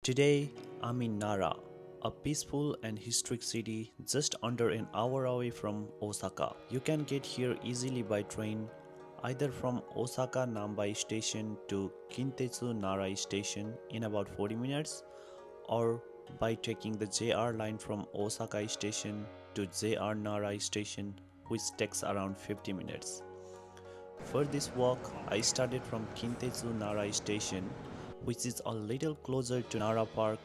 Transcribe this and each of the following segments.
Today, I'm in Nara, a peaceful and historic city just under an hour away from Osaka. You can get here easily by train, either from Osaka Nambai Station to Kintetsu Nara Station in about 40 minutes, or by taking the JR line from Osaka Station to JR Nara Station, which takes around 50 minutes. For this walk, I started from Kintetsu Nara Station, which is a little closer to Nara Park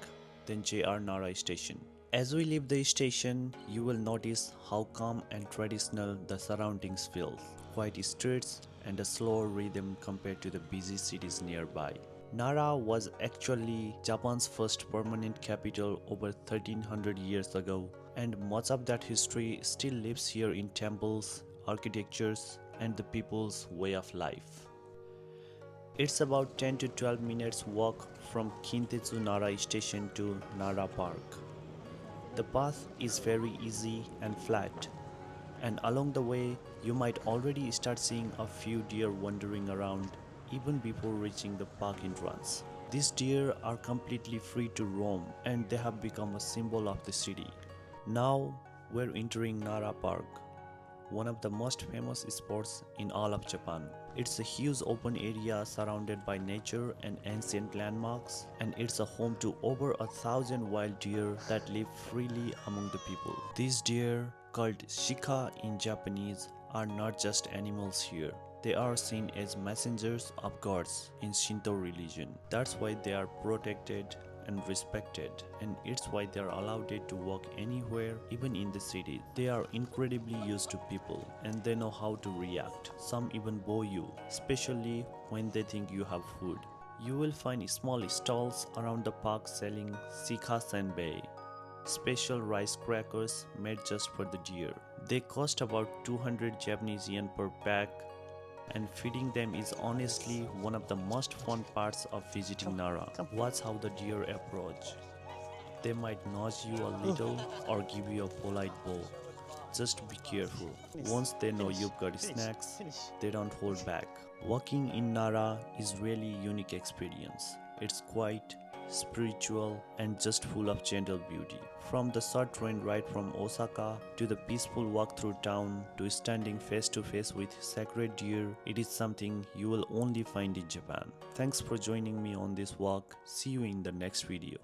than JR Nara Station. As we leave the station, you will notice how calm and traditional the surroundings feel. Quiet streets and a slower rhythm compared to the busy cities nearby. Nara was actually Japan's first permanent capital over 1300 years ago, and much of that history still lives here in temples, architectures, and the people's way of life. It's about 10 to 12 minutes walk from Kintetsu Nara Station to Nara Park. The path is very easy and flat, and along the way you might already start seeing a few deer wandering around even before reaching the park entrance. These deer are completely free to roam and they have become a symbol of the city. Now we're entering Nara Park, one of the most famous spots in all of Japan. It's a huge open area surrounded by nature and ancient landmarks, and it's a home to over 1,000 wild deer that live freely among the people. These deer, called shika in Japanese, are not just animals here. They are seen as messengers of gods in Shinto religion. That's why they are protected and respected, and it's why they are allowed to walk anywhere, even in the city. They are incredibly used to people and they know how to react. Some even bow you, especially when they think you have food. You will find small stalls around the park selling sika senbei, special rice crackers made just for the deer. They cost about 200 Japanese yen per pack, and feeding them is honestly one of the most fun parts of visiting Nara. Watch how the deer approach. They might nudge you a little or give you a polite bow. Just be careful. Once they know you've got snacks, they don't hold back. Walking in Nara is really unique experience. It's quiet, spiritual, and just full of gentle beauty. From the short train ride from Osaka to the peaceful walk through town to standing face to face with sacred deer, it is something you will only find in Japan. Thanks for joining me on this walk. See you in the next video.